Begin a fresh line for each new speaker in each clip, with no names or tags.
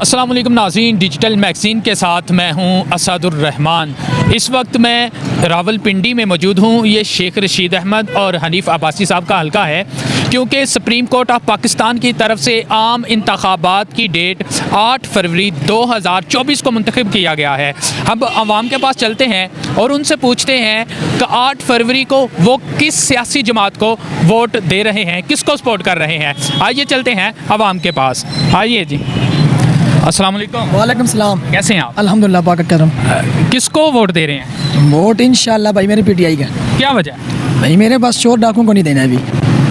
अस्सलाम वालेकुम नाज़रीन, डिजिटल मैगज़ीन के साथ मैं हूं असदुर रहमान। इस वक्त मैं रावलपिंडी में मौजूद हूं। ये शेख रशीद अहमद और हनीफ अब्बासी साहब का हल्का है, क्योंकि सुप्रीम कोर्ट ऑफ पाकिस्तान की तरफ से आम इंतखाबात की डेट 8 फरवरी 2024 को मुंतखब किया गया है। अब आवाम के पास चलते हैं और उनसे पूछते हैं कि 8 फरवरी को वो किस सियासी जमात को वोट दे रहे हैं, किसको सपोर्ट कर रहे हैं। आइए चलते हैं आवाम के पास। आइए जी। अस्सलाम वालेकुम।
वालेकुम सलाम।
कैसे हैं आप?
अल्हम्दुलिल्लाह पाक करम।
किसको वोट दे रहे हैं?
वोट इंशाल्लाह भाई मेरे पीटीआई का।
क्या वजह?
भाई मेरे पास चोर डाकुओं को नहीं देना अभी,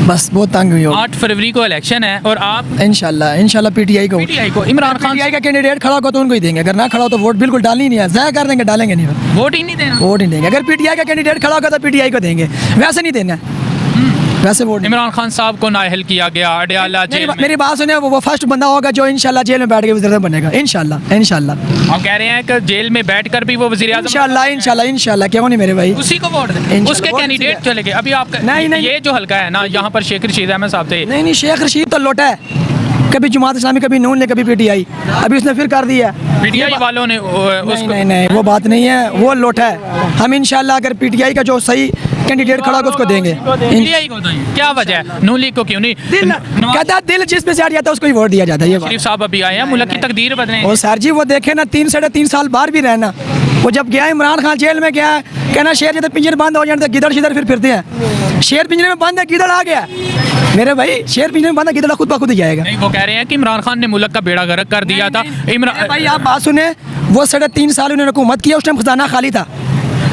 बस बहुत तंग हुई हो।
8 फरवरी को इलेक्शन है और आप
इंशाल्लाह पीटीआई को।
पीटीआई को इमरान खान
पीटीआई का कैंडिडेट खड़ा होगा तो उनको ही देंगे, अगर ना खड़ा हो तो वोट बिल्कुल डालनी नहीं है, ज़ाया कर देंगे, डालेंगे नहीं,
वोट ही नहीं देना।
वोट नहीं देंगे। अगर पीटीआई का कैंडिडेट खड़ा होगा तो पीटीआई को देंगे, वैसे नहीं देना, वैसे वोट।
इमरान खान साहब को नाअहल किया गया अडयाला जेल में।
मेरी बात सुने, वो फर्स्ट बंदा होगा जो इंशाल्लाह जेल में बैठ के वज़ीर-ए-आज़म बनेगा। इंशाल्लाह
हम कह रहे हैं कि जेल में बैठकर भी वो वज़ीर-ए-आज़म।
इंशाल्लाह क्यों नहीं मेरे भाई,
उसी को वोट दें। उसके कैंडिडेट चले गए। अभी आपका
नहीं।
ये जो हल्का है ना, यहाँ पर शेख रशीद अहमद साहब थे।
नहीं शेख रशीद तो लोटा है, कभी जमात इस्लामी, कभी नून ने, कभी पीटीआई, अभी उसने फिर कर दिया।
पीटीआई वालों ने उसको।
नहीं वो बात नहीं है, वो लोटा है। हम इंशाल्लाह अगर पीटीआई का जो सही कैंडिडेट खड़ा होगा उसको देंगे।
पीटीआई को देंगे। क्या वजह है? नून लीग को क्यों नहीं?
कहता दिल जिस पे से हट जाता है उसको ही वोट दिया जाता है। ये
शरीफ साहब अभी आए हैं, मुल्क की तकदीर बदले।
वो सर जी वो देखे ना 3-3.5 साल बाहर भी रहना, वो जब गया इमरान खान जेल में गया, कहना शेर जब पिंजरे बंद हो जाए तो गिदड़ शिदड़ फिर फिरते हैं। शेर पिंजरे में बंद है, गिदड़ आ गया मेरे भाई, शेर पिंजरे में बंद है, गिदड़ खुद ब खुद ही जाएगा।
नहीं, वो कह रहे हैं कि इमरान खान ने मुल्क का बेड़ा गर्क कर दिया था। इमरान
भाई आप बात सुने, वो 3.5 साल उन्होंने हुकूमत किया, उस टाइम खजाना खाली था,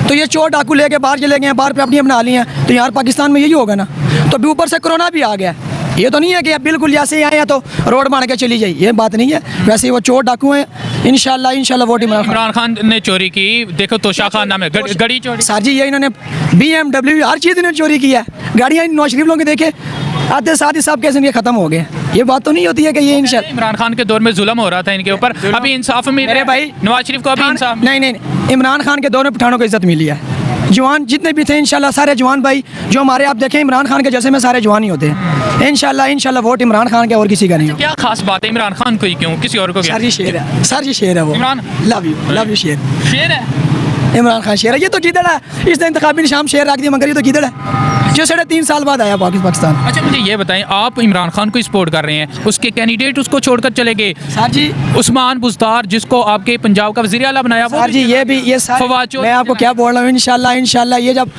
तो ये चोर डाकू लेके बाहर चले गए, बाहर पे अपनी बना ली हैं, तो यार पाकिस्तान में यही होगा ना। तो अभी ऊपर से कोरोना भी आ गया, ये तो नहीं है कि आप बिल्कुल ऐसे ही आए हैं तो रोड मार के चली जाइए, ये बात नहीं है। वैसे वो चोर डाकू हैं। इंशाल्लाह वोट
इमरान खान ने चोरी की। देखो तोशा खान नाम है, गड़ी चोरी।
सर जी ये इन्होंने BMW हर चीज़ इन्होंने चोरी किया है, गाड़ियाँ नवाज शरीफ लोगों के देखे आते साथ ही सब कैसे खत्म हो गए। ये बात तो नहीं होती है कि ये इंशाल्लाह
इमरान खान के दौर में जुल्म हो रहा था इनके ऊपर, अभी इंसाफ मिल रहा है भाई। नवाज शरीफ को अभी इंसाफ
नहीं, इमरान खान के दौर में पठानों को इज्जत मिली है। जवान जितने भी थे इंशाल्लाह सारे जवान भाई जो हमारे, आप देखें इमरान खान के जैसे में सारे जवान ही होते हैं। इंशाल्लाह वोट इमरान खान का और किसी का नहीं।
क्या खास बात है इमरान खान को ही क्यों, किसी और को?
सर जी शेर है वो।
इमरान
लव यू
शेर है।
इमरान खान शेर है, ये तो गिदड़ है। इसने इंतखाबी निशान शेर रख दिया, मगर ये तो गिदड़ है जो 3.5 साल बाद आया पाकिस्तान।
अच्छा मुझे ये बताएं, आप इमरान खान को सपोर्ट कर रहे हैं, उसके कैंडिडेट उसको छोड़कर चले गए।
सर जी
उस्मान बुज़दार जिसको आपके पंजाब का वज़ीर आला बनाया,
सर जी ये मैं आपको क्या बोल रहा हूँ, इंशाल्लाह ये जब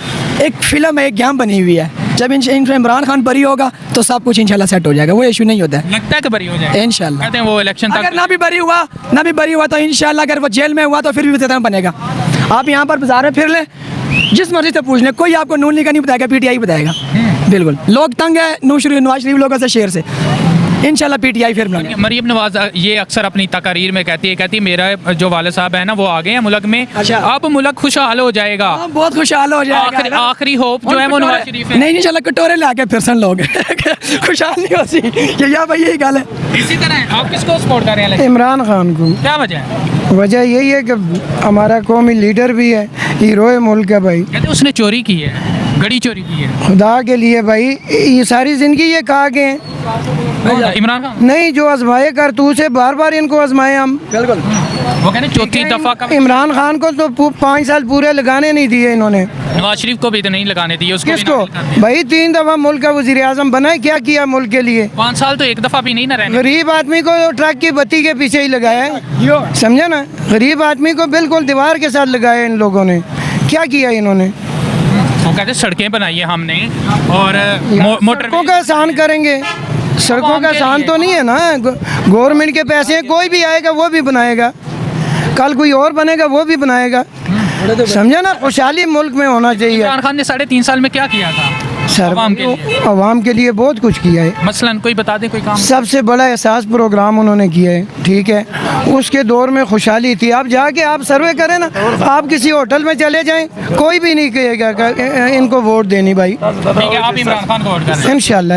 एक फिल्म है, एक गेम बनी हुई है, जब इमरान खान बरी होगा तो सब कुछ इंशाल्लाह सेट हो जाएगा, वो इशू नहीं होता है।
लगता है कि बरी हो जाएगा
इंशाल्लाह।
कहते हैं वो इलेक्शन
अगर ना भी बरी हुआ तो इंशाल्लाह अगर वो जेल में हुआ तो फिर भी वज़ीर बनेगा। आप यहाँ पर बाजार में फिर लें, जिस मर्जी से पूछ लें, कोई आपको नून लीग का नहीं बताएगा, पीटीआई बताएगा। बिल्कुल नवाज शरीफ लोगों से शेर से इंशाल्लाह पीटीआई फिर बनेगा।
मरियम नवाज ये अक्सर अपनी तकरीर में कहती है मेरा जो वाले साहब है ना वो आ गए हैं मुल्क में,
अच्छा।
अब मुल्क खुशहाल हो जाएगा।
बहुत खुशहाल हो जाएगा।
आखिरी होप जो है वो नवाज शरीफ है।
नहीं इंशाल्लाह कटोरे लाके फिर सन लोग खुशहाल नहीं होती, ये भाई यही गल है।
इसी तरह आप किसको सपोर्ट कर रहे हैं?
इमरान खान को।
क्या वजह है?
वजह यही है कि हमारा कौमी लीडर भी है, हीरो है मुल्क का भाई।
कहते उसने चोरी की है, गड़ी चोरी की है।
खुदा के लिए भाई ये सारी जिंदगी ये कहा के
इमरान खान
नहीं, जो आजमाए कर तू से बार इनको आजमाए हम।
बिल्कुल
वो कहते चौथी दफा का।
इमरान खान को तो 5 साल पूरे लगाने नहीं दिए इन्होंने।
नवाज शरीफ को भी तो नहीं लगाने दिए। उसको
किसको भाई 3 दफा मुल्क का वजीर आजम बना, क्या किया मुल्क के लिए?
5 साल तो एक दफा भी नहीं ना रहने।
गरीब आदमी को ट्रक की बत्ती के पीछे ही लगाया है, समझे ना? गरीब आदमी को बिल्कुल दीवार के साथ लगाया इन लोगों ने। क्या किया इन्होंने?
वो कहते सड़कें बनाई है हमने और मोटर
सड़कों का आसान करेंगे, सड़कों का आसान तो नहीं है ना। गवर्नमेंट के पैसे कोई भी आएगा वो भी बनाएगा, कल कोई और बनेगा वो भी बनाएगा, समझे ना? खुशहाली मुल्क में होना चाहिए।
इमरान खान ने 3.5 साल में क्या किया था?
सर आवाम के लिए बहुत कुछ किया है।
मसलन कोई बता दें कोई काम?
सबसे बड़ा एहसास प्रोग्राम उन्होंने किया है, ठीक है। उसके दौर में खुशहाली थी। आप जाके आप सर्वे करें ना, आप किसी होटल में चले जाएं, कोई भी नहीं कहेगा इनको वोट देनी भाई।
ठीक है, आप इमरान खान को वोट करें
इंशाल्लाह।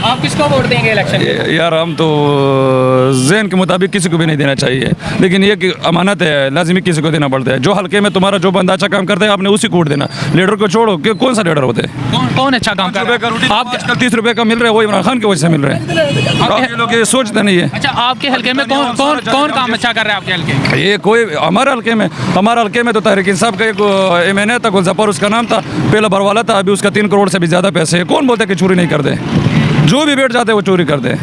आप किसको वोट देंगे इलेक्शन में?
यार हम तो ज़हन के मुताबिक किसी को भी नहीं देना चाहिए, लेकिन ये कि अमानत है, लाजिमी किसी को देना पड़ता है। जो हल्के में तुम्हारा जो बंदा अच्छा काम करता है आपने उसी को वोट देना। लीडर को छोड़ो कि कौन सा लीडर होते हैं,
कौन अच्छा काम कर रहा है?
आप 30 रुपए का मिल रहा है, वो इमरान खान की वजह से मिल रहा है। आप ये लोग ये सोचते नहीं है।
अच्छा आपके हल्के में कौन कौन काम अच्छा कर रहा है आपके हल्के में?
ये कोई हमारे हल्के में तो तहरीक इंसाफ का एक एमएनए था, गुलजफर उसका नाम था, पहला भरवाला था, अभी उसका 3 करोड़ से भी ज़्यादा पैसे है। कौन बोलते कि चोरी नहीं कर दे? जो भी बैठ जाते हैं वो चोरी कर दे।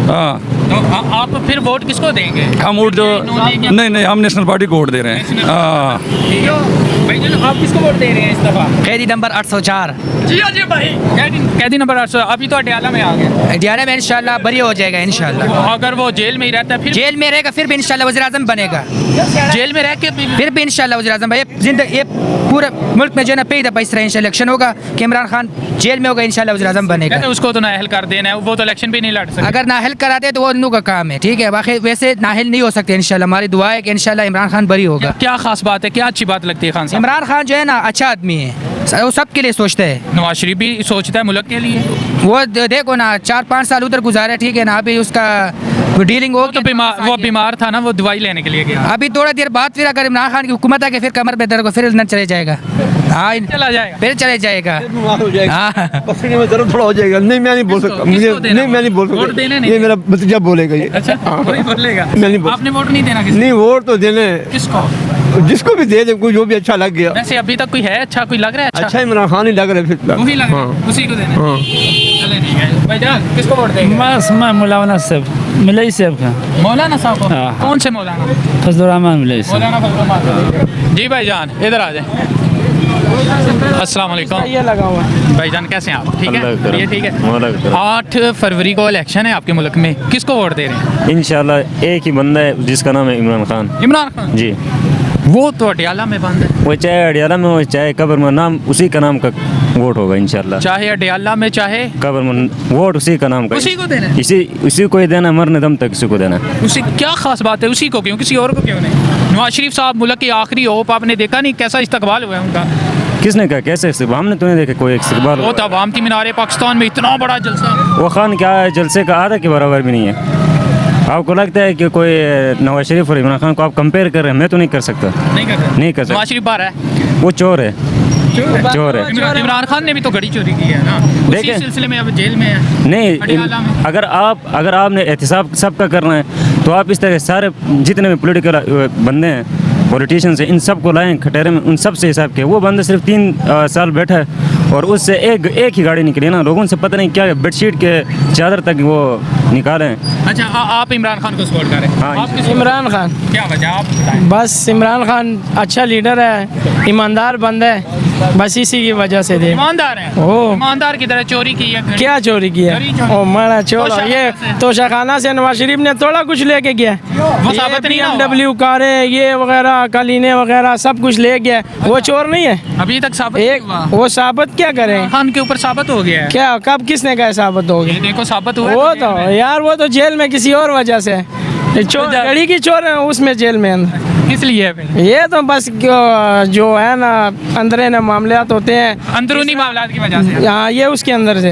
हाँ,
तो आप फिर वोट किसको देंगे?
हम वोट जो नहीं हम नेशनल पार्टी को वोट दे रहे हैं। हाँ,
भाई जी, आप किसको वोट दे रहे हैं इस दफा?
कैदी नंबर 804
जी जी भाई, कैदी नंबर 800 अभी तो अडयाला में आ गया।
अडियाला में इंशाल्लाह बरी हो जाएगा इंशाल्लाह।
अगर वो जेल में ही रहता है फिर
जेल में रहेगा फिर भी इंशाल्लाह वज़ीर आज़म बनेगा।
जेल में रह के
फिर भी इंशाल्लाह वज़ीर आज़म भाई ये पूरे मुल्क में जो है ना पहली दफ़ा इस तरह इंशाल्लाह इलेक्शन होगा कि इमरान खान जेल में होगा, इंशाल्लाह वज़ीर आज़म बनेगा।
कहते उसको तो नाअहल कर देना है, वो तो इलेक्शन भी नहीं लड़ सकता।
अगर नाहल कराते तो वो उन्हों का काम है, ठीक है। बाकी वैसे नाहल नहीं हो सकते इंशाल्लाह। हमारी दुआ है कि इंशाल्लाह इमरान खान बरी होगा।
क्या खास बात है, क्या अच्छी बात लगती है खान साहब?
इमरान खान जो है ना अच्छा आदमी है, वो सबके लिए सोचता है।
नवाज शरीफ भी सोचता है मुल्क के लिए।
वो देखो ना 4-5 साल उधर गुजारे, ठीक है ना। अभी उसका डीलिंग हो
तो वो बीमार था ना, वो दवाई लेने के लिए गया।
अभी थोड़ा देर बाद फिर अगर इमरान खान की हुकूमत आके फिर कमर पे दर्द को फिर न चले जाएगा। हाँ,
चला जाएगा,
फिर चले जाएगा। हाँ,
पसीने में दर्द थोड़ा हो जाएगा। नहीं, मैं नहीं बोल सकता, मुझे नहीं, मैं नहीं बोल
वोट देने
सकता।
नहीं
ये मेरा भतीजा बोलेगा ये।
अच्छा, वही बोलेगा।
मैं नहीं बोल
आपने वोट नहीं देना किसी
नहीं, वोट तो देने
किसको?
जिसको भी दे दे, कोई जो भी अच्छा लग गया।
वैसे अभी तक कोई है अच्छा, कोई लग रहा है अच्छा?
अच्छा इमरान खान ही लग रहा है फिर।
वही लग रहा है,
हाँ।
उसी को देना है।
हाँ।
चले ठीक है भाईजान, किसको वोट देंगे?
बस मैं मौलाना साहब मिलाई साहब का
मौलाना साहब को?
हाँ।
कौन से मौलाना?
फजलुर रहमान मिलाई साहब।
मौलाना फजलुर रहमान। जी भाईजान इधर आ जाए। अस्सलाम वालेकुम।
ये लगा हुआ है।
भाईजान कैसे हैं आप? ठीक है,
अल्लाह करम।
ये ठीक है।
अल्लाह करम।
8 फरवरी को इलेक्शन है आपके मुल्क में, किसको वोट दे रहे हैं?
इंशाल्लाह एक ही बंदा है जिसका नाम है इमरान खान
इमरान खान
जी।
वो तो अडयाला में बंद है,
वो चाहे अडियाला में हो चाहे कब्र में, नाम उसी का नाम का वोट होगा इंशाल्लाह।
चाहे अडयाला में चाहे
कब्र में वोट उसी का नाम का,
उसी को देना है?
इसी को ही देना, मरने दम तक इसी को देना।
उसी क्या खास बात है? उसी को क्यों, किसी और को क्यों नहीं? नवाज शरीफ साहब मुल्क की आखिरी होप, आपने देखा नहीं कैसा इस्तकबाल हुआ है उनका?
किसने कहा कैसे इस्तेमाल? हमने तो नहीं देखा कोई इस्तेमाल।
वो तो अवाम की मीनार पाकिस्तान में इतना बड़ा जलसा।
वो खान क्या है, जलसे का आधा के बराबर भी नहीं है। आपको लगता है कि कोई नवाज शरीफ और इमरान खान को आप कंपेयर कर रहे हैं? मैं तो नहीं कर सकता,
नहीं कर सकते।
नहीं कर सकता।
नवाज शरीफ बाहर है,
वो चोर है, चोर है।
इमरान खान ने भी तो घड़ी चोरी की है ना, उसी
देखें।
सिलसिले में अब जेल में है।
नहीं,
अडयाला में।
अगर आपने एहतिसाब सबका करना है तो आप इस तरह सारे जितने भी पॉलिटिकल बंदे हैं, पॉलिटिशियंस हैं, इन सब को लाएं खटेरे में, उन सब से हिसाब के। वो बंदा सिर्फ 3 साल बैठा है और उससे एक ही गाड़ी निकली ना, लोगों से पता नहीं क्या बेडशीट के चादर तक वो निकाले।
अच्छा, आप इमरान खान को सपोर्ट करें?
हाँ,
आप किसको-
इमरान खान।
क्या वजह आप बताएं?
बस इमरान खान अच्छा लीडर है, ईमानदार बंदा है, बस इसी की वजह से दे।
ईमानदार है।
ओ।
ईमानदार की तरह चोरी की है घड़ी?
क्या चोरी किया?
चोरी चोरी।
ओ मारा छोड़ो,
तोशाखाना
ये
से।
तोशाखाना से नवाज शरीफ ने थोड़ा कुछ लेके गया।
वो साबित नहीं ना हुआ।
BMW कारें ये वगैरह कालीने वगैरह सब कुछ ले गया। वो चोर नहीं है।
अभी तक साबित
एक
नहीं हुआ।
वो साबित क्या करें?
खान के ऊपर साबित हो गया है।
क्या कब किसने कहा साबित हो
ये
गया?
देखो साबित हुआ है
वो
जेल
तो
में।
यार वो तो जेल में किसी और वजह से है। चोर गड़ी की चोर है उसमें जेल में अंदर।
किस लिए है फिर?
ये तो बस जो है ना अंदर ना मामलात होते हैं
अंदरूनी मामलात की वजह से।
यहाँ, ये उसके अंदर से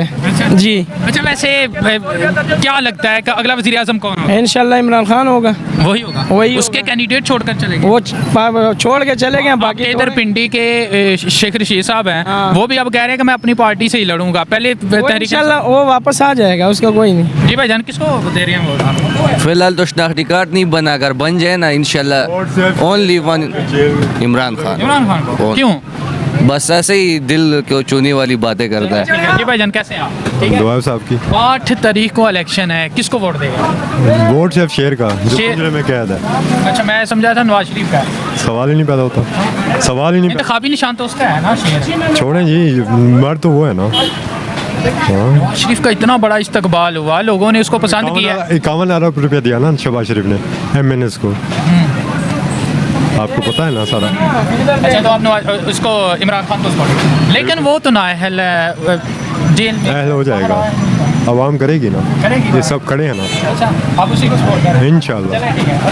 जी।
अच्छा, वैसे क्या लगता है कि अगला वज़ीर आज़म कौन होगा?
इंशाल्लाह इमरान खान होगा।
वही होगा।
वही
उसके
होगा।
कैंडिडेट छोड़कर चले गए।
वो छोड़ के चले गए, बाकी
इधर पिंडी के शेख रशीद साहब हैं,
हाँ।
वो भी अब कह रहे हैं कि मैं अपनी पार्टी से ही लड़ूंगा। पहले तहरीक
इंशाल्लाह वो वापस आ जाएगा, उसका कोई नहीं।
जी भाईजान, किसको दे रहे हैं वोट?
फिलहाल तो शनाख्ती कार्ड नहीं बना, अगर बन जाए ना इंशाल्लाह ओनली वन इमरान खान।
इमरान खान को
और-
क्यों?
बस ऐसे ही दिल को छूने वाली बातें करता है।
जी भाईजान, कैसे हैं आप? ठीक है।
दुआ साहब की
8 तारीख को इलेक्शन है, किसको वोट देगा?
वोट सिर्फ शेर का जो
शेर-
पिंजरे में कैद है।
अच्छा, मैं समझा था नवाज शरीफ का है।
सवाल ही नहीं पैदा होता, सवाल ही नहीं
इंतखाबी निशान तो उसका है ना, शेर।
पैदा। छोड़ें जी, मर्द तो वो है ना। हाँ।
नवाज शरीफ का इतना बड़ा इस्तकबाल हुआ, लोगों ने उसको पसंद किया।
51 अरब रुपया दिया ना शहबाज शरीफ ने MNS को, आपको पता है ना सारा।
अच्छा, तो आप उसको इमरान खान को सपोर्ट, लेकिन वो तो नाअहल है, जेल में
अहल हो जाएगा, आवाम करेगी ना,
करेगी।
ये सब खड़े हैं ना,
अच्छा, आप उसी को सपोर्ट करें?
इंशाल्लाह।
चलें, ठीक है।